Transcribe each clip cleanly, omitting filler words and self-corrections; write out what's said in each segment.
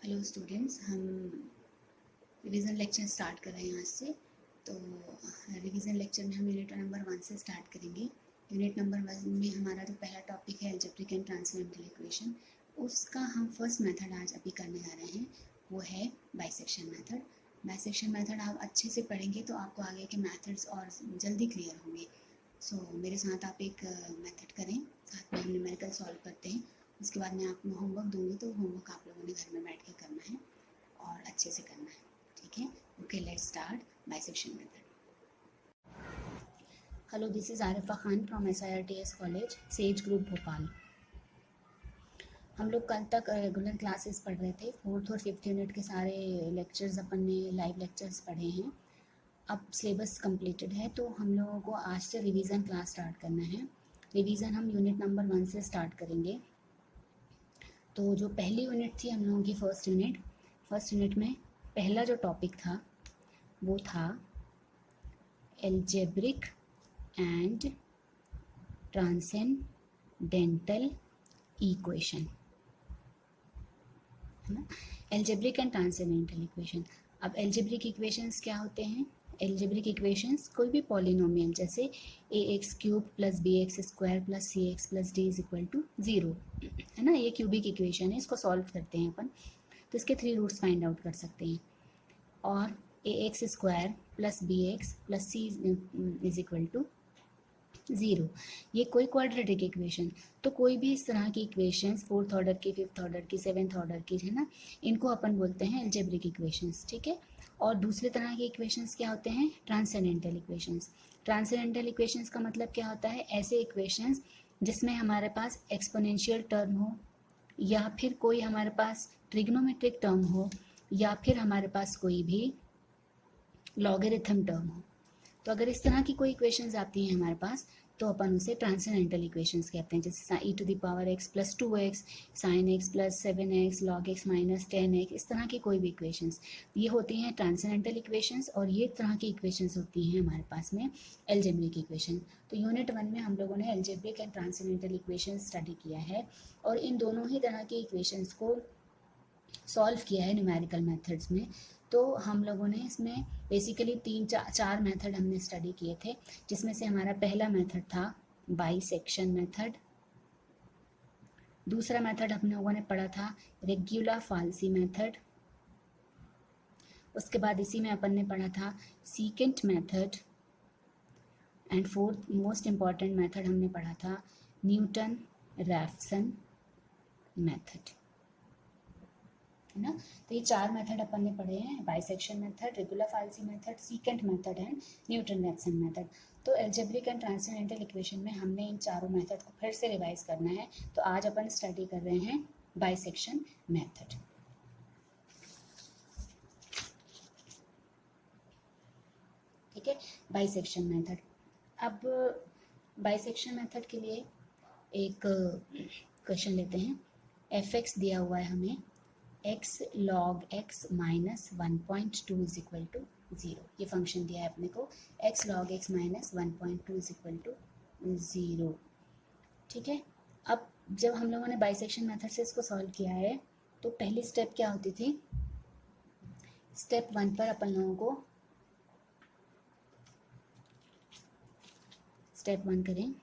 Hello students, हम revision lecture start कर रहे हैं आज से। तो रिवीजन लेक्चर में हम यूनिट नंबर 1 से स्टार्ट करेंगे। यूनिट नंबर 1 में हमारा जो पहला टॉपिक है अलजेब्रिक एंड ट्रांसेंडेंटल इक्वेशन, उसका हम फर्स्ट मेथड आज अभी करने जा रहे हैं, वो है बाइसेक्शन मेथड। बाइसेक्शन मेथड आप अच्छे से पढ़ेंगे तो आपको आगे के मेथड्स और जल्दी क्लियर होंगे। सो मेरे साथ आप एक मेथड करें, साथ में हम न्यूमेरिकल सॉल्व करते हैं। उसके बाद मैं आपको होमवर्क दूंगी, तो होमवर्क आप लोगों ने घर में बैठ के करना है और अच्छे से करना है, ठीक है। Okay, let's start bisection method. Hello, this is Arifa Khan from SIRTS college, says group Bhopal. हम लोग कल तक रेगुलर क्लासेस पढ़ रहे थे। 4th और 5th यूनिट के सारे लेक्चर्स अपन ने लाइव लेक्चर्स पढ़े हैं। अब सिलेबस कंप्लीटेड है, तो हम लोगों को आज से रिवीजन क्लास स्टार्ट करना है। रिवीजन हम यूनिट नंबर 1 से स्टार्ट करेंगे। तो जो पहली यूनिट थी हम लोगों की फर्स्ट यूनिट में पहला जो टॉपिक था वो था एल्जेब्रिक एंड ट्रांसेंडेंटल इक्वेशन, है ना। Algebraic and transcendental equation. अब एल्जेब्रिक इक्वेशंस क्या होते हैं? एल्जेब्रिक इक्वेशंस कोई भी पॉलिनोमियल जैसे ax³ + bx² + cx + d = 0, है ना। ये क्यूबिक इक्वेशन है, इसको सॉल्व करते हैं अपन, तो इसके 3 रूट्स फाइंड आउट कर सकते हैं। और ax² + bx + c = 0, ये कोई क्वाड्रेटिक इक्वेशन। तो कोई भी इस तरह की इक्वेशंस 4th ऑर्डर की, 5th ऑर्डर की, 7th ऑर्डर की, है ना, इनको अपन बोलते हैं एल्जेब्रिक इक्वेशंस, ठीक है। और दूसरे तरह के इक्वेशंस क्या होते हैं? Transcendental equations. ट्रांसेंडेंटल इक्वेशंस का मतलब क्या होता है? ऐसे इक्वेशंस जिसमें हमारे पास एक्सपोनेंशियल टर्म हो, या फिर कोई हमारे पास ट्रिग्नोमेट्रिक टर्म हो, या फिर हमारे पास कोई भी लॉगरिथम टर्म हो। तो अगर इस तरह की कोई इक्वेशंस आती हैं हमारे पास, तो अपन उसे ट्रांसेंडेंटल इक्वेशंस कहते हैं। जैसे e⁻x + 2x, sin x + 7x, log x - 10x, इस तरह की कोई भी इक्वेशंस, ये होती हैं ट्रांसेंडेंटल इक्वेशंस। और ये तरह की इक्वेशंस होती हैं हमारे पास में एल्जेब्रिक इक्वेशन। तो यूनिट 1 में हम लोगों ने algebraic and transcendental equation study किया है, और इन दोनों ही तरह की इक्वेशंस को सॉल्व किया है न्यूमेरिकल मेथड्स में। तो हम लोगों ने इसमें बेसिकली 3-4 मेथड हमने स्टडी किए थे, जिसमें से हमारा पहला मेथड था बाइसेक्शन मेथड। दूसरा मेथड हम लोगों ने पढ़ा था रेगुलर फाल्सी मेथड। उसके बाद इसी में अपन ने पढ़ा था secant method. And fourth most important method हमने पढ़ा था न्यूटन रैफसन मेथड, है ना। तो ये 4 मेथड अपन ने पढ़े हैं: bisection method, regular falsi method, secant method and Newton Raphson method. तो एल्जेब्रिक एंड ट्रांसेंडेंटल इक्वेशन में हमने इन चारों मेथड को फिर से रिवाइज करना है। तो आज अपन स्टडी कर रहे हैं बाइसेक्शन मेथड, ठीक है। Bisection method. अब बाइसेक्शन मेथड के लिए एक क्वेश्चन लेते हैं। f(x) दिया हुआ है हमें, x log x - 1.2 = 0। ये फंक्शन दिया है अपने को, x log x - 1.2 = 0, ठीक है। अब जब हम लोगों ने बाइसेक्शन मेथड से इसको सॉल्व किया है, तो पहली स्टेप क्या होती थी? स्टेप 1 पर अपन लोगों को स्टेप 1 करें।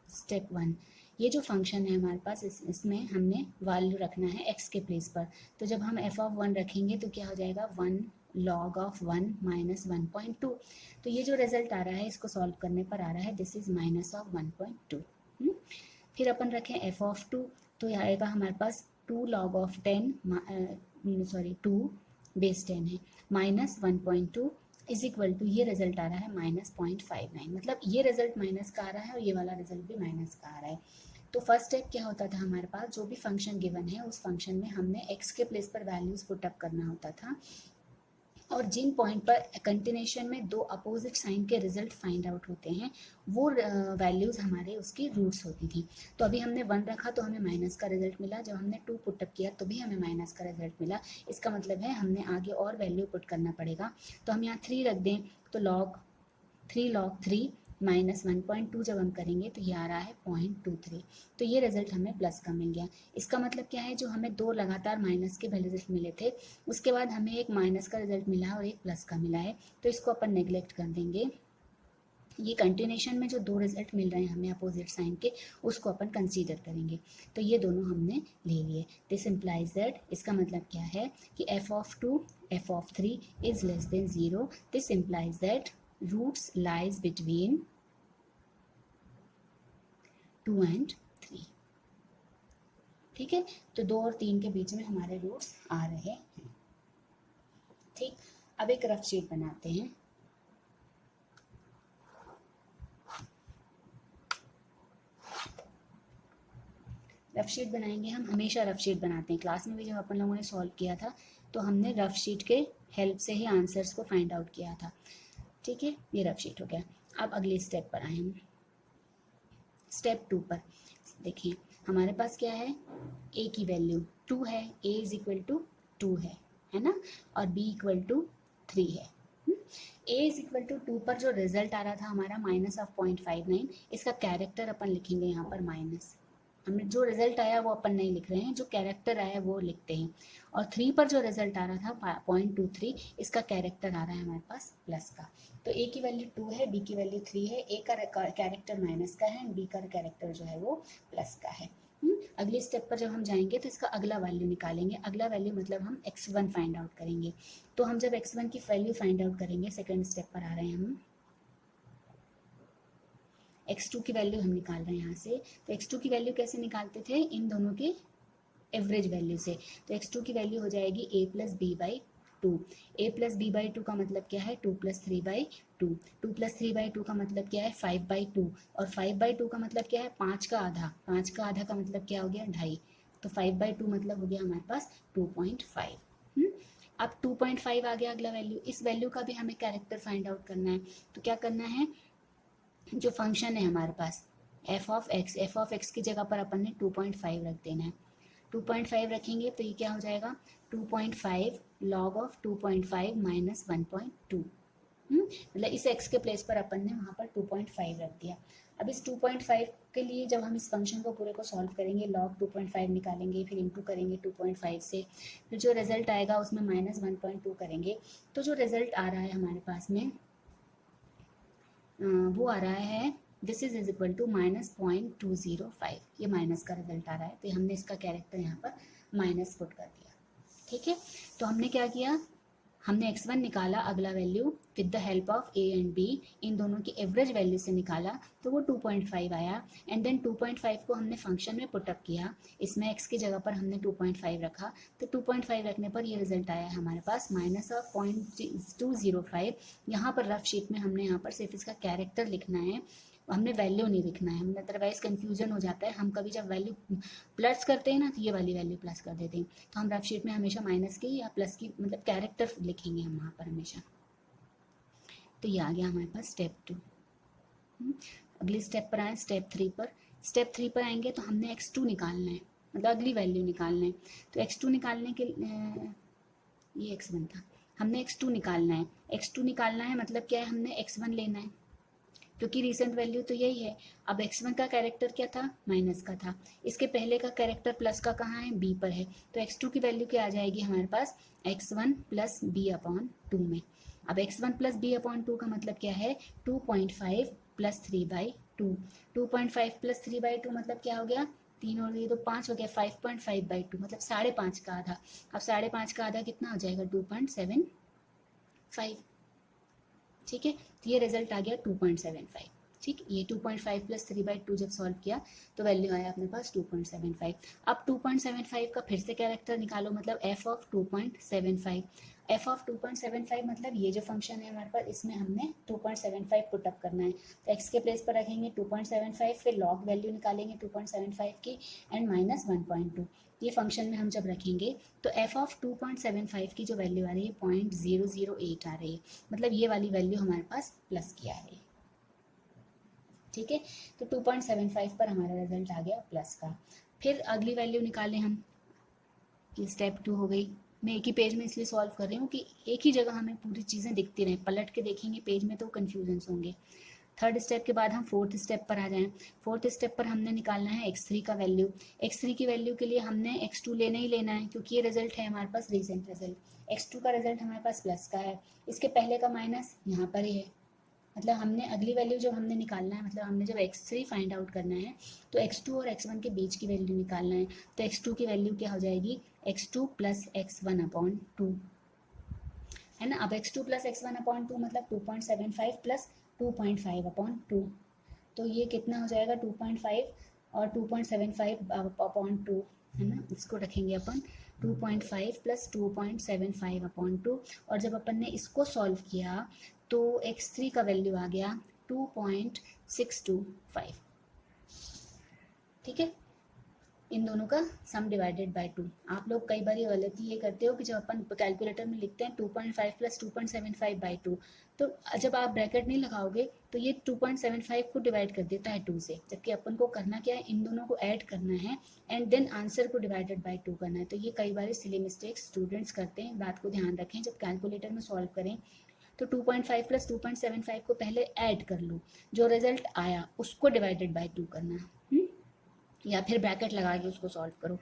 स्टेप 1, ये जो फंक्शन है हमारे पास, इसमें हमने वैल्यू रखना है x के प्लेस पर। तो जब हम f(1) रखेंगे तो क्या हो जाएगा? 1 log of 1 - 1.2। तो ये जो रिजल्ट आ रहा है, इसको सॉल्व करने पर आ रहा है दिस इज -1.2। फिर अपन रखें f(2), तो यह आएगा हमारे पास 2 log of 10 2 बेस 10 है -1.2 = ये रिजल्ट आ रहा है -0.59। मतलब ये रिजल्ट माइनस का आ रहा है और ये वाला रिजल्ट भी माइनस का आ रहा है। तो फर्स्ट स्टेप क्या होता था हमारे पास? जो भी फंक्शन गिवन है उस फंक्शन में हमने x के प्लेस पर वैल्यूज पुट अप करना होता था, और जिन पॉइंट पर कंटिन्यूशन में 2 अपोजिट साइन के रिजल्ट फाइंड आउट होते हैं, वो वैल्यूज़ हमारे उसकी रूट्स होती थी। तो अभी हमने 1 रखा तो हमें माइनस का रिजल्ट मिला, जब हमने 2 पुटअप किया तो भी हमें माइनस का रिजल्ट मिला। इसका मतलब है हमने आगे और वैल्यू पुट करना पड़ेगा। तो हम यहाँ 3 रख दें, तो 3 log 3 -1.2 जब हम करेंगे तो ये आ रहा है 0.23। तो ये रिजल्ट हमें प्लस का मिल गया। इसका मतलब क्या है, जो हमें दो लगातार माइनस के रिजल्ट मिले थे उसके बाद हमें एक माइनस का रिजल्ट मिला है और एक प्लस का मिला है, तो इसको अपन नेग्लेक्ट कर देंगे। ये कंटिन्यूशन में जो दो रिजल्ट मिल रहे हैं हमें अपोजिट साइन के, उसको अपन कंसीडर करेंगे। तो ये दोनों हमने ले लिए। दिस इम्प्लाइज दैट, इसका मतलब क्या है कि f(2), f(3) is less than 0। This implies that roots lies between 2 and 3। ठीक है, तो 2 और 3 के बीच में हमारे रूट्स आ रहे हैं। ठीक, अब एक रफ शीट बनाते हैं। रफ शीट बनाएंगे हम, हमेशा रफ शीट बनाते हैं। क्लास में भी जब अपन लोगों ने सॉल्व किया था तो हमने रफ शीट के हेल्प से ही आंसर्स को फाइंड आउट किया था। ठीक है, ये रफ शीट हो गया। अब अगले स्टेप पर आए हम। स्टेप 2 पर देखिए, हमारे पास क्या है, a की वैल्यू 2 है, a इज इक्वल टू 2 है ना, और b इक्वल टू 3 है। a इज इक्वल टू 2 पर जो रिजल्ट आ रहा था हमारा -0.59, इसका कैरेक्टर अपन लिखेंगे यहाँ पर माइनस। हमें जो रिजल्ट आया वो अपन नहीं लिख रहे हैं, जो कैरेक्टर आया वो लिखते हैं। और 3 पर जो रिजल्ट आ रहा था 0.23, इसका कैरेक्टर आ रहा है हमारे पास प्लस का। तो a की वैल्यू 2 है, b की वैल्यू 3 है, a का कैरेक्टर माइनस का है, b का कैरेक्टर जो है वो प्लस का है। अगले स्टेप पर जब हम जाएंगे तो इसका अगला वैल्यू निकालेंगे। अगला वैल्यू मतलब हम x1 फाइंड आउट करेंगे। तो हम जब x1 की वैल्यू फाइंड आउट करेंगे, सेकेंड स्टेप पर आ रहे हैं हम, x2 की वैल्यू हम निकाल रहे हैं यहाँ से। तो x2 की वैल्यू कैसे निकालते थे, इन दोनों के एवरेज वैल्यू से। तो x2 की वैल्यू हो जाएगी a plus B by 2। a plus B by 2 का मतलब क्या है, 2 प्लस 3 बाई 2। 2 प्लस 3 बाई 2 का मतलब क्या है, 5 बाई 2। और 5 बाई 2 का मतलब क्या है, 5 का आधा। 5 का आधा का मतलब क्या हो गया, 2.5। तो 5 बाई 2 मतलब हो गया हमारे पास 2.5। अब 2.5 आ गया अगला वैल्यू। इस वैल्यू का भी हमें कैरेक्टर फाइंड आउट करना है। तो क्या करना है, जो फंक्शन है हमारे पास एफ ऑफ एक्स की जगह पर अपन ने 2.5 रख देना है। 2.5 रखेंगे तो ये क्या हो जाएगा, 2.5 log ऑफ 2.5 माइनस 1.2। मतलब इस x के प्लेस पर अपन ने वहाँ पर 2.5 रख दिया। अब इस 2.5 के लिए जब हम इस फंक्शन को पूरे को सॉल्व करेंगे, log 2.5 निकालेंगे, फिर इंटू करेंगे 2.5 से, फिर जो रिजल्ट आएगा उसमें माइनस 1.2 करेंगे, तो जो रिजल्ट आ रहा है हमारे पास में वो आ रहा है, दिस इज इक्वल टू -0.205। ये माइनस का रिजल्ट आ रहा है, तो हमने इसका कैरेक्टर यहाँ पर माइनस पुट कर दिया। ठीक है, तो हमने क्या किया, हमने x1 निकाला अगला value with the help of a and b, इन दोनों की एवरेज वैल्यू से निकाला तो वो 2.5 आया। एंड देन 2.5 को हमने फंक्शन में पुटअप किया, इसमें x की जगह पर हमने 2.5 रखा, तो 2.5 रखने पर ये रिजल्ट आया हमारे पास -0.205। यहाँ पर रफ शीट में हमने यहाँ पर सिर्फ इसका कैरेक्टर लिखना है, हमने वैल्यू नहीं लिखना है, हमें अदरवाइज कन्फ्यूजन हो जाता है। हम कभी जब वैल्यू प्लस करते हैं ना तो ये वाली वैल्यू प्लस कर देते हैं, तो हम रफ शीट में हमेशा माइनस की या प्लस की मतलब कैरेक्टर लिखेंगे हम वहाँ पर हमेशा। तो ये आ गया हमारे पास स्टेप 2। अगले स्टेप पर आए, स्टेप 3 पर। स्टेप 3 पर आएंगे तो हमने x2 निकालना है, मतलब अगली वैल्यू निकालना है। तो x2 निकालने के ये x1 था, हमने x2 निकालना है। x2 निकालना है मतलब क्या है, हमने x1 लेना है, क्योंकि रिसेंट वैल्यू तो यही है। अब x1 का कैरेक्टर क्या था, माइनस का था, इसके पहले का कैरेक्टर प्लस का कहाँ है, b पर है। तो x2 की वैल्यू क्या आ जाएगी हमारे पास, x1 प्लस बी अपॉन 2 में। अब x1 प्लस बी अपॉन 2 का मतलब क्या है, 2.5 प्लस 3 बाई 2। 2.5 प्लस 3 बाई 2 मतलब क्या हो गया, 3 और ये तो 5 हो गया, 5.5 बाई 2 मतलब 5.5 का आधा। अब 5.5 का आधा कितना हो जाएगा, 2.75। ठीक है, तो ये रिजल्ट आ गया 2.75। ठीक, ये 2.5 प्लस 3 बाई 2 जब सॉल्व किया तो वैल्यू आया अपने पास 2.75। अब 2.75 का फिर से कैरेक्टर निकालो, मतलब f ऑफ 2.75। f ऑफ 2.75 मतलब ये जो फंक्शन है हमारे पास, इसमें हमने 2.75 पुटअप करना है। तो x के प्लेस पर रखेंगे 2.75, फिर लॉग वैल्यू निकालेंगे 2.75 की एंड माइनस 1.2। ये फंक्शन में हम जब रखेंगे तो f ऑफ 2.75 की जो वैल्यू आ रही है 0.008 आ रही है, मतलब ये वाली वैल्यू हमारे पास प्लस की आ रही है। ठीक है, तो 2.75 पर हमारा रिजल्ट आ गया प्लस का। फिर अगली वैल्यू निकालें हम, ये स्टेप 2 हो गई। मैं एक ही पेज में इसलिए सॉल्व कर रही हूँ कि एक ही जगह हमें पूरी चीज़ें दिखती रहें, पलट के देखेंगे पेज में तो कन्फ्यूजन्स होंगे। थर्ड स्टेप के बाद हम फोर्थ स्टेप पर आ जाएं। फोर्थ स्टेप पर हमने निकालना है x3 का वैल्यू। x3 की वैल्यू के लिए हमने x2 लेना ही लेना है, क्योंकि ये रिजल्ट है हमारे पास रीसेंट रिजल्ट। x2 का रिजल्ट हमारे पास प्लस का है, इसके पहले का माइनस यहाँ पर ही है। मतलब हमने अगली वैल्यू जब हमने निकालना है, मतलब हमने जब x3 फाइंड आउट करना है तो x2 और x1 के बीच की वैल्यू निकालना है। तो x2 की वैल्यू क्या हो जाएगी, x2 प्लस x1 अपॉन 2, है ना। अब x2 प्लस x1 अपॉन 2 मतलब 2.75 प्लस 2.5 अपॉन 2, तो ये कितना हो जाएगा 2.5 और 2.75 अपॉन 2, है ना। इसको रखेंगे अपन 2.5 प्लस 2.75 अपॉन 2, और जब अपन ने इसको सॉल्व किया तो x3 का वैल्यू आ गया 2.625, ठीक है। इन दोनों का सम डिवाइडेड बाय 2। आप लोग कई बार ये गलती ये करते हो कि जब अपन कैलकुलेटर में लिखते हैं 2.5 प्लस 2.75 बाई 2, तो जब आप ब्रैकेट नहीं लगाओगे तो ये 2.75 को डिवाइड कर देता है 2 से, जबकि अपन को करना क्या है, इन दोनों को ऐड करना है एंड देन आंसर को डिवाइडेड बाई 2 करना है। तो ये कई बार सिली मिस्टेक्स स्टूडेंट्स करते हैं, बात को ध्यान रखें जब कैलकुलेटर में सॉल्व करें तो 2.5 प्लस 2.75 को पहले ऐड कर लो, जो रिजल्ट आया उसको डिवाइडेड बाई 2 करना है, या फिर ब्रैकेट लगा के उसको सॉल्व करो।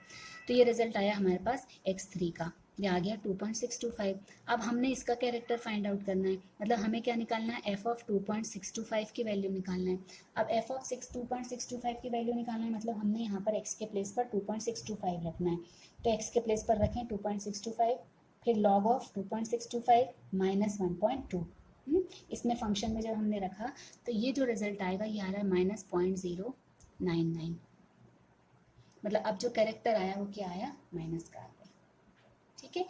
तो ये रिजल्ट आया हमारे पास x3 का, ये आ गया 2.625। अब हमने इसका कैरेक्टर फाइंड आउट करना है, मतलब हमें क्या निकालना है, f ऑफ 2.625 की वैल्यू निकालना है। अब f ऑफ 2.625 की वैल्यू निकालना है, मतलब हमने यहाँ पर x के प्लेस पर 2.625 रखना है। तो x के प्लेस पर रखें 2.625, फिर log ऑफ 2.625 माइनस 1.2। इसमें फंक्शन में जब हमने रखा तो ये जो रिजल्ट आएगा ये आ रहा है -0.099, मतलब अब जो कैरेक्टर आया वो क्या आया, माइनस का आ गया, ठीक है।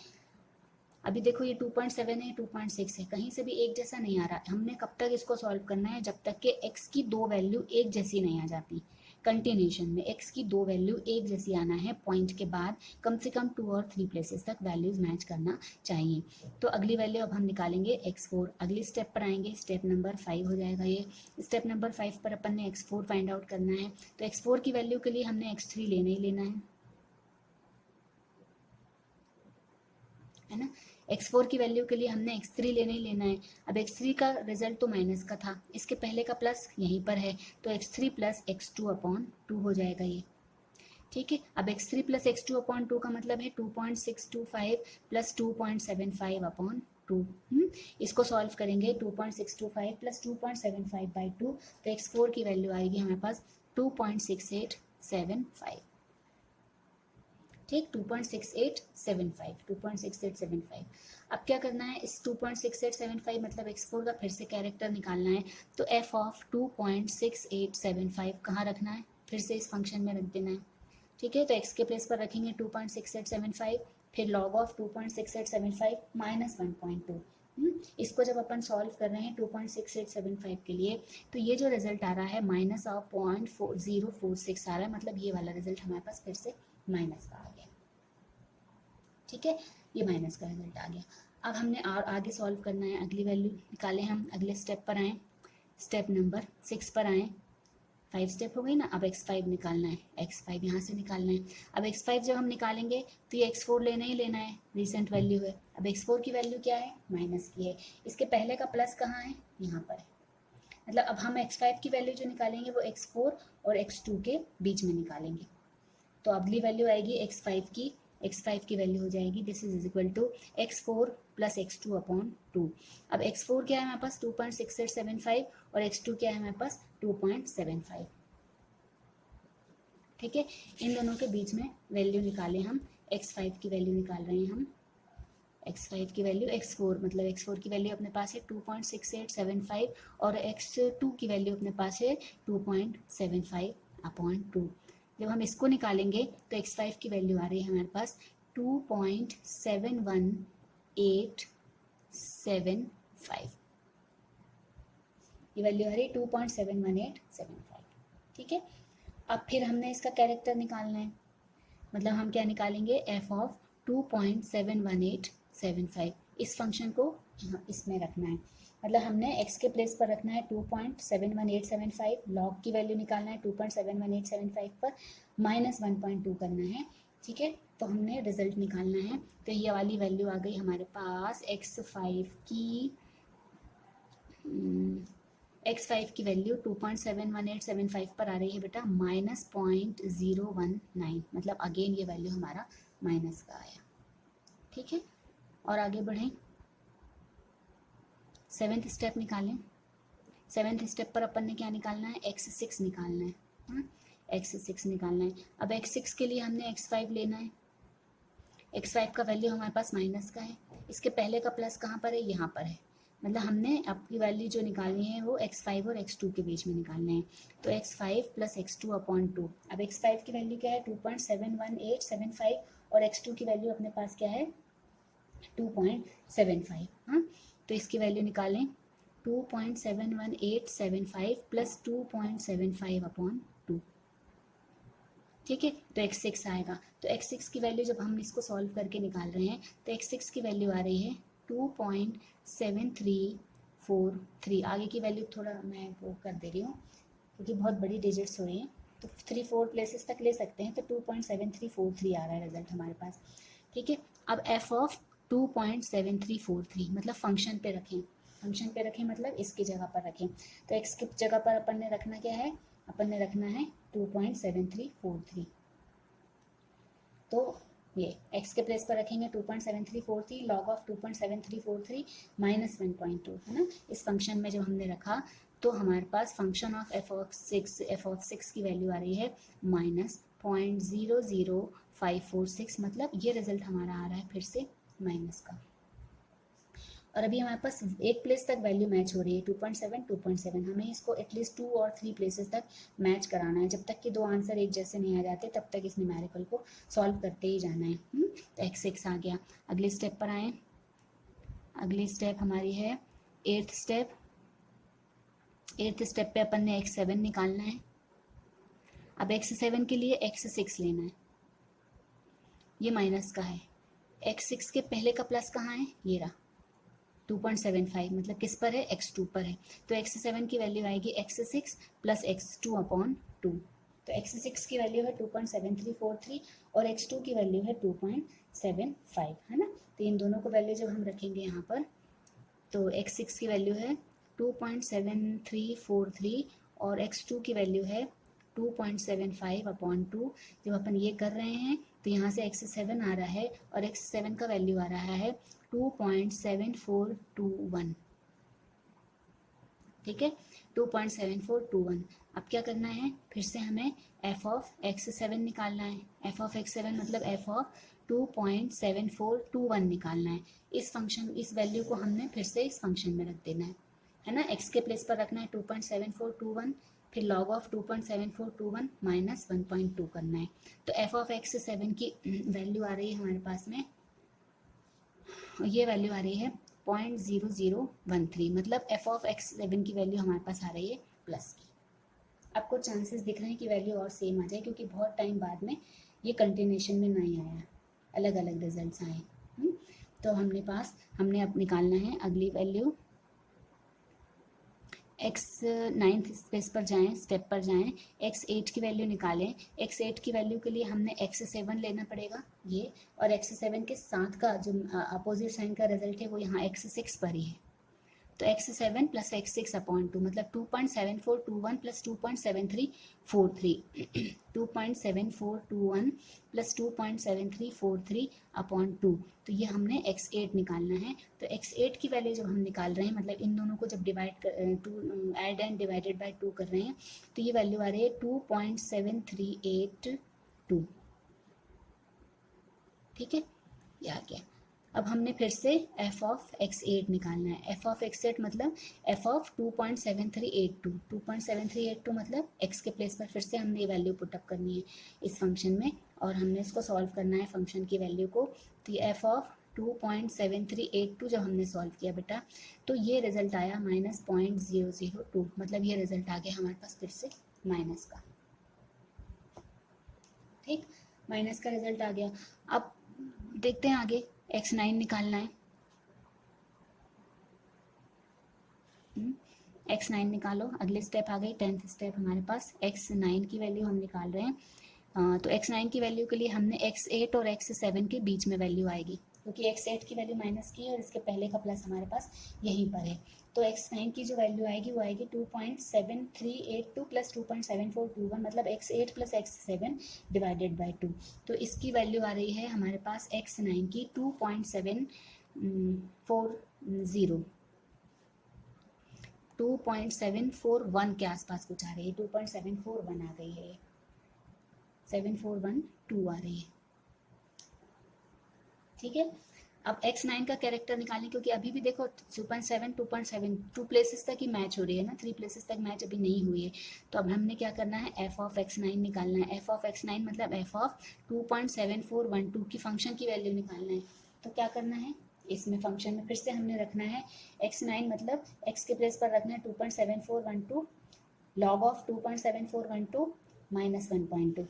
अभी देखो ये 2.7 है, 2.6 है, कहीं से भी एक जैसा नहीं आ रहा। हमने कब तक इसको सॉल्व करना है, जब तक कि x की दो वैल्यू एक जैसी नहीं आ जाती। कंटिन्यूशन में x की दो वैल्यू एक जैसी आना है, पॉइंट के बाद कम से कम 2 और 3 प्लेसेस तक वैल्यूज मैच करना चाहिए। तो अगली वैल्यू अब हम निकालेंगे x4। अगली स्टेप पर आएंगे, स्टेप नंबर 5 हो जाएगा ये। स्टेप नंबर 5 पर अपन ने x4 फाइंड आउट करना है। तो x4 की वैल्यू के लिए हमने x3 लेना ही लेना है ना। x4 की वैल्यू के लिए हमने x3 लेना ही लेना है। अब x3 का रिजल्ट तो माइनस का था, इसके पहले का प्लस यहीं पर है, तो x3 प्लस x2 अपॉन 2 हो जाएगा ये, ठीक है। अब x3 प्लस x2 अपॉन 2 का मतलब है 2.625 प्लस 2.75 अपॉन 2। इसको सॉल्व करेंगे 2.625 प्लस 2.75 बाई 2, तो x4 की वैल्यू आएगी हमारे पास 2.6875, ठीक, 2.6875। अब क्या करना है, इस 2.6875 मतलब x4 का फिर से कैरेक्टर निकालना है। तो f ऑफ 2.6875 कहाँ रखना है, फिर से इस फंक्शन में रख देना है, ठीक है। तो x के प्लेस पर रखेंगे 2.6875, फिर log ऑफ 2.6875 माइनस 1.2। इसको जब अपन सॉल्व कर रहे हैं 2.6875 के लिए, तो ये जो रिजल्ट आ रहा है माइनस ऑफ 0.4046 आ रहा है, मतलब ये वाला रिजल्ट हमारे पास फिर से माइनस का आ गया, ठीक है। ये माइनस का रिजल्ट आ गया। अब हमने और आगे सॉल्व करना है, अगली वैल्यू निकालें, हम अगले स्टेप पर आएँ, स्टेप नंबर 6 पर आएँ। 5 स्टेप हो गई ना, अब x5 निकालना है, x5 यहाँ से निकालना है। अब x5 जब हम निकालेंगे तो ये x4 लेना ही लेना है, रिसेंट वैल्यू है। अब x4 की वैल्यू क्या है, माइनस की है, इसके पहले का प्लस कहाँ है, यहाँ पर है। मतलब अब हम x5 की वैल्यू जो निकालेंगे वो x4 और x2 के बीच में निकालेंगे। तो अगली वैल्यू आएगी x5 की वैल्यू हो जाएगी, this is equal to x4 plus x2 upon 2। अब x4 क्या है हमारे पास 2.6875 और x2 क्या है हमारे पास 2.75, ठीक है। इन दोनों के बीच में वैल्यू निकाले हम, x5 की वैल्यू निकाल रहे हैं हम, x5 की वैल्यू x4, मतलब x4 की वैल्यू अपने पास है 2.6875 और x2 की वैल्यू अपने पास है 2.75 अपॉन 2। जब हम इसको निकालेंगे तो x5 की वैल्यू आ रही है हमारे पास 2.71875, ये वैल्यू आ रही है 2.71875, ठीक है। अब फिर हमने इसका कैरेक्टर निकालना है, मतलब हम क्या निकालेंगे, f ऑफ 2.71875, इस फंक्शन को इसमें रखना है, मतलब हमने x के प्लेस पर रखना है 2.71875, लॉग की वैल्यू निकालना है 2.71875 पर, माइनस 1.2 करना है, ठीक है। तो हमने रिजल्ट निकालना है, तो ये वाली वैल्यू आ गई हमारे पास x5 की x5 की वैल्यू 2.71875 पर आ रही है बेटा -0.019, मतलब अगेन ये वैल्यू हमारा माइनस का आया। ठीक है, और आगे बढ़ें, सेवेंथ स्टेप निकालें। सेवेंथ स्टेप पर अपन ने क्या निकालना है, x6 निकालना है, x6 निकालना है। अब x6 के लिए हमने x5 लेना है। x5 का वैल्यू हमारे पास माइनस का है, इसके पहले का प्लस कहाँ पर है, यहाँ पर है, मतलब हमने आपकी वैल्यू जो निकालनी है वो x5 और x2 के बीच में निकालना है। तो x5 प्लस x2/2। अब x5 की वैल्यू क्या है 2.71875 और x2 की वैल्यू अपने पास क्या है 2.75। हाँ, तो इसकी वैल्यू निकालें 2.71875 प्लस 2.75/2। ठीक है, तो x6 आएगा। तो x6 की वैल्यू जब हम इसको सॉल्व करके निकाल रहे हैं तो x6 की वैल्यू आ रही है 2.7343। आगे की वैल्यू थोड़ा मैं वो कर दे रही हूँ क्योंकि बहुत बड़ी डिजिट्स हो रही हैं, तो 3-4 प्लेसेस तक ले सकते हैं। तो 2.7343 आ रहा है रिजल्ट हमारे पास। ठीक है, अब f ऑफ 2.7343 मतलब फंक्शन पे रखें, फंक्शन पे रखें मतलब इसकी जगह पर रखें। तो x की जगह पर अपन ने रखना क्या है, अपन ने रखना है 2.7343। तो ये x के प्लेस पर रखेंगे 2.7343 लॉग ऑफ 2.7343 माइनस 1.2 है ना। इस फंक्शन में जब हमने रखा तो हमारे पास फंक्शन ऑफ f ऑफ 6 की वैल्यू आ रही है -0.00546, मतलब ये रिजल्ट हमारा आ रहा है फिर से माइनस का। और अभी हमारे पास एक प्लेस तक वैल्यू मैच हो रही है 2.7, हमें इसको एटलीस्ट 2 और 3 प्लेसेस तक मैच कराना है। जब तक कि दो आंसर एक जैसे नहीं आ जाते तब तक इस न्यूमेरिकल को सॉल्व करते ही जाना है। तो x6 आ गया। अगले स्टेप पर आए, अगली स्टेप हमारी है 8th स्टेप। 8th स्टेप पे अपन ने x7 निकालना है। अब x7 के लिए x6 लेना है, ये माइनस का है। x6 के पहले का प्लस कहाँ है, ये रहा 2.75, मतलब किस पर है, x2 पर है। तो x7 की वैल्यू आएगी x6 प्लस x2/2। तो x6 की वैल्यू है 2.7343 और x2 की वैल्यू है 2.75, है ना। तो इन दोनों को वैल्यू जब हम रखेंगे यहाँ पर तो x6 की वैल्यू है 2.7343 और x2 की वैल्यू है 2.75/2। जब अपन ये कर रहे हैं तो यहाँ से x7 आ रहा है और x7 का वैल्यू आ रहा है 2.7421। ठीक है, 2.7421। अब क्या करना है, फिर से हमें f ऑफ x7 निकालना है। f ऑफ x7 मतलब f ऑफ 2.7421 निकालना है। इस फंक्शन, इस वैल्यू को हमने फिर से इस फंक्शन में रख देना है ना। x के प्लेस पर रखना है 2.7421, फिर log ऑफ 2.7421 माइनस 1.2 करना है। तो f ऑफ x7 की वैल्यू आ रही है हमारे पास में, ये वैल्यू आ रही है 0.0013, मतलब f ऑफ x7 की वैल्यू हमारे पास आ रही है प्लस की। आपको चांसेस दिख रहे हैं कि वैल्यू और सेम आ जाए क्योंकि बहुत टाइम बाद में ये कंटिन्यूशन में नहीं आया, अलग अलग रिजल्ट्स आए। तो हमने अब निकालना है अगली वैल्यू। x9 स्पेस पर जाएं, स्टेप पर जाएं, x8 की वैल्यू निकालें। x8 की वैल्यू के लिए हमने x7 लेना पड़ेगा ये, और x7 के साथ का जो अपोजिट साइन का रिजल्ट है वो यहाँ x6 पर ही है। तो x7 प्लस x6/2 मतलब 2.7421 प्लस 2.7343 2.7421 प्लस 2.7343/2। तो ये हमने x8 निकालना है। तो x8 की वैल्यू जब हम निकाल रहे हैं, मतलब इन दोनों को जब ऐड एंड डिवाइडेड बाय 2 कर रहे हैं तो ये वैल्यू आ रही है 2.7382। ठीक है, ये आ गया। अब हमने फिर से f ऑफ x8 निकालना है। f ऑफ x8 मतलब f ऑफ 2.7382 2.7382 मतलब x के प्लेस पर फिर से हमने ये वैल्यू पुटअप करनी है इस फंक्शन में और हमने इसको सॉल्व करना है फंक्शन की वैल्यू को। तो ये f ऑफ 2.7382 जब हमने सॉल्व किया बेटा तो ये रिजल्ट आया -0.002, मतलब ये रिजल्ट आ गया हमारे पास फिर से माइनस का। ठीक, माइनस का रिजल्ट आ गया। अब देखते हैं आगे x9 निकालना है। x9 निकालो, अगले स्टेप आ गई 10th स्टेप हमारे पास। x9 की वैल्यू हम निकाल रहे हैं। तो x9 की वैल्यू के लिए हमने x8 और x7 के बीच में वैल्यू आएगी। क्योंकि x8 की वैल्यू माइनस की है और इसके पहले का प्लस हमारे पास यहीं पर है। तो x9 की जो वैल्यू आएगी वो आएगी 2.7382 प्लस 2.7421, मतलब x8 plus x7 divided by 2। तो इसकी वैल्यू आ रही है हमारे पास x9 की 2.741 के आसपास कुछ आ रही है, 2.741 आ गई है, 7412 आ रही है। ठीक है, अब x9 का कैरेक्टर निकालें, क्योंकि अभी भी देखो 2.7 2.7 2 प्लेसेस तक ही मैच हो रही है ना, 3 प्लेसेस तक मैच अभी नहीं हुई है। तो अब हमने क्या करना है, f ऑफ x9 निकालना है। f ऑफ x9 मतलब f ऑफ 2.7412 की फंक्शन की वैल्यू निकालना है। तो क्या करना है, इसमें फंक्शन में फिर से हमने रखना है x9 मतलब x के प्लेस पर रखना है 2.7412 लॉग ऑफ 2.7412 माइनस 1.2।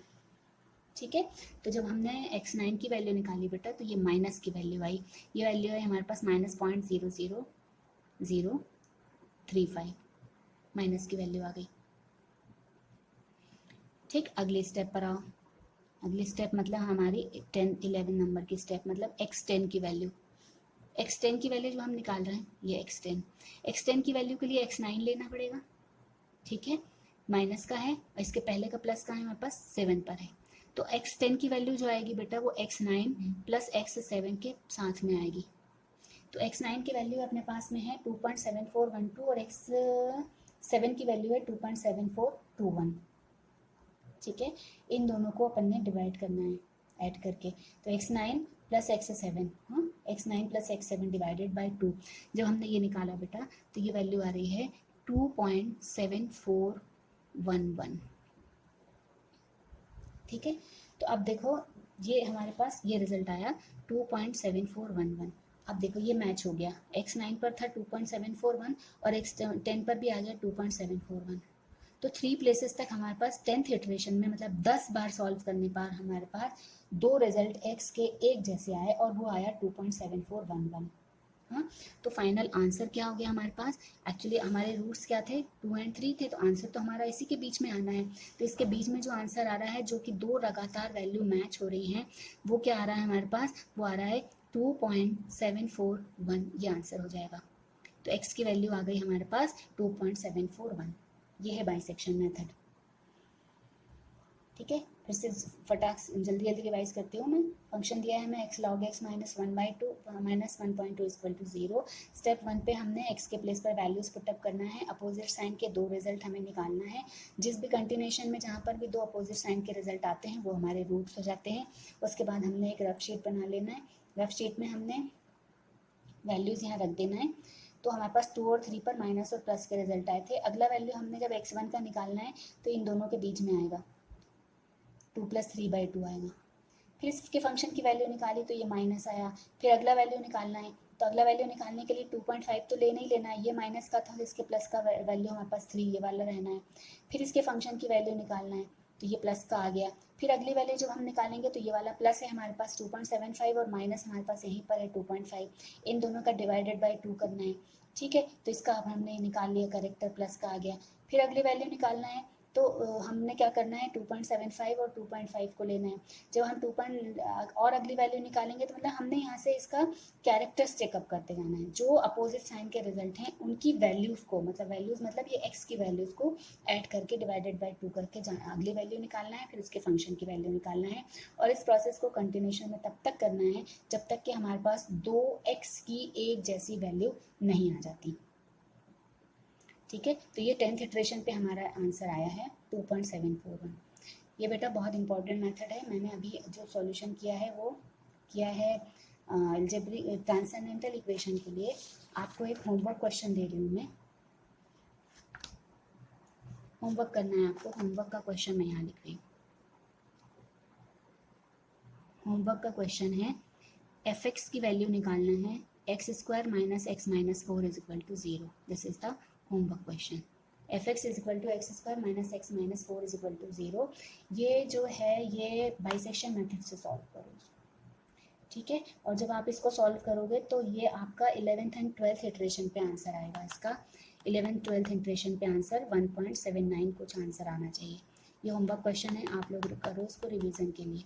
ठीक है, तो जब हमने x9 की वैल्यू निकाली बेटा तो ये माइनस की वैल्यू आई, ये वैल्यू है हमारे पास -0.00035, माइनस की वैल्यू आ गई। ठीक, अगले स्टेप पर आओ। अगली स्टेप मतलब हमारी 11 नंबर की स्टेप, मतलब x10 की वैल्यू। x10 की वैल्यू जो हम निकाल रहे हैं ये x10 की वैल्यू के लिए x9 लेना पड़ेगा। ठीक है, माइनस का है और इसके पहले का प्लस का है हमारे पास 7 पर है। तो x10 की वैल्यू जो आएगी बेटा वो x9 प्लस x7 के साथ में आएगी। तो x9 की वैल्यू अपने पास में है 2.7412 और x7 की वैल्यू है 2.7421। ठीक है, इन दोनों को अपन ने डिवाइड करना है ऐड करके। तो x9 प्लस x7, हाँ x9 plus x7 divided by 2। जब हमने ये निकाला बेटा तो ये वैल्यू आ रही है 2.7411। ठीक है, तो अब देखो ये हमारे पास ये रिजल्ट आया 2.7411। अब देखो ये मैच हो गया, x9 पर था 2.741 और x10 पर भी आ गया 2.741। तो 3 प्लेसेस तक हमारे पास 10th इटरेशन में मतलब 10 बार सॉल्व करने पर हमारे पास 2 रिजल्ट x के एक जैसे आए और वो आया 2.7411। हाँ, तो फाइनल आंसर क्या हो गया हमारे पास, एक्चुअली हमारे रूट्स क्या थे 2 और 3 थे, तो आंसर तो हमारा इसी के बीच में आना है। तो इसके बीच में जो आंसर आ रहा है जो कि 2 लगातार वैल्यू मैच हो रही हैं वो क्या आ रहा है हमारे पास, वो आ रहा है 2.741, ये आंसर हो जाएगा। तो x की वैल्यू आ गई हमारे पास 2.741। ये है बाइसेक्शन मेथड। ठीक है, फिर से फटाक जल्दी जल्दी रिवाइज करती हूँ मैं। फंक्शन दिया है हमें x log x minus 1/2 minus 1.2 equal to 0। Step 1 पे हमने x के प्लेस पर वैल्यूज पुटअप करना है, अपोजिट साइन के 2 रिजल्ट हमें निकालना है। जिस भी कंटिन्यूएशन में जहाँ पर भी 2 अपोजिट साइन के रिजल्ट आते हैं वो हमारे रूट्स हो जाते हैं। उसके बाद हमने एक रफ शीट बना लेना है, रफ शीट में हमने वैल्यूज़ यहाँ रख देना है। तो हमारे पास 2 और 3 पर माइनस और प्लस के रिजल्ट आए थे। अगला वैल्यू हमने जब x1 का निकालना है तो इन दोनों के बीच में आएगा 2 + 3/2 आएगा। फिर इसके फंक्शन की वैल्यू निकाली तो ये माइनस आया। फिर अगला वैल्यू निकालना है तो अगला वैल्यू निकालने के लिए 2.5 तो लेना ही लेना है, ये माइनस का था तो इसके प्लस का वैल्यू हमारे पास 3 ये वाला रहना है। फिर इसके फंक्शन की वैल्यू निकालना है तो ये प्लस का आ गया। फिर अगली वैल्यू जब हम निकालेंगे तो ये वाला प्लस है हमारे पास 2.75 और माइनस हमारे पास यहीं पर है 2.5, इन दोनों का डिवाइडेड बाई 2 करना है। ठीक है, तो इसका अब हमने निकाल लिया, करेक्टर प्लस का आ गया। फिर अगली वैल्यू निकालना है तो हमने क्या करना है 2.75 और 2.5 को लेना है। जब हम 2 और अगली वैल्यू निकालेंगे तो मतलब हमने यहाँ से इसका कैरेक्टर्स चेकअप करते जाना है। जो अपोजिट साइन के रिजल्ट हैं उनकी वैल्यूज़ को, मतलब वैल्यूज़ मतलब ये x की वैल्यूज़ को ऐड करके डिवाइडेड बाई 2 करके अगली वैल्यू निकालना है, फिर उसके फंक्शन की वैल्यू निकालना है। और इस प्रोसेस को कंटिन्यूशन में तब तक करना है जब तक कि हमारे पास 2x की एक जैसी वैल्यू नहीं आ जाती। ठीक है, तो ये 10th इटरेशन पे हमारा आंसर आया है 2.741। ये बेटा बहुत इंपॉर्टेंट मेथड है। मैंने अभी जो सॉल्यूशन किया है वो किया है अलजेब्रिक ट्रांसेंडेंटल इक्वेशन के लिए। आपको एक होमवर्क क्वेश्चन दे रही हूँ मैं, होमवर्क करना है आपको। होमवर्क का क्वेश्चन मैं यहाँ लिख रही हूँ। होमवर्क का क्वेश्चन है f(x) की वैल्यू निकालना है x² minus x minus 4 is equal to 0। This is the homework question. f(x) is equal to x² minus x minus 4 is equal to 0। ये जो है ये बाइसेक्शन मेथड से सॉल्व करो। ठीक है, और जब आप इसको सॉल्व करोगे तो ये आपका 11th एंड 12th इटरेशन पे आंसर आएगा। इसका 11th 12th इटरेशन पे आंसर 1.79 कुछ आंसर आना चाहिए। ये होमवर्क क्वेश्चन है, आप लोग करो इसको रिवीजन के लिए।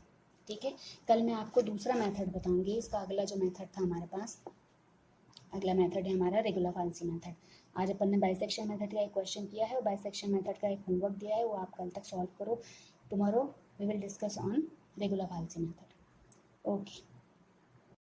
ठीक है, कल मैं आपको दूसरा मेथड बताऊंगी। इसका अगला जो मेथड था हमारे पास, अगला मेथड है हमारा रेगुलर फाल्सी मेथड। आज अपन ने बाइसेक्शन मेथड का एक क्वेश्चन किया है और बाइसेक्शन मेथड का एक होमवर्क दिया है, वो आप कल तक सॉल्व करो। Tomorrow we will discuss on regular falsi method. Okay.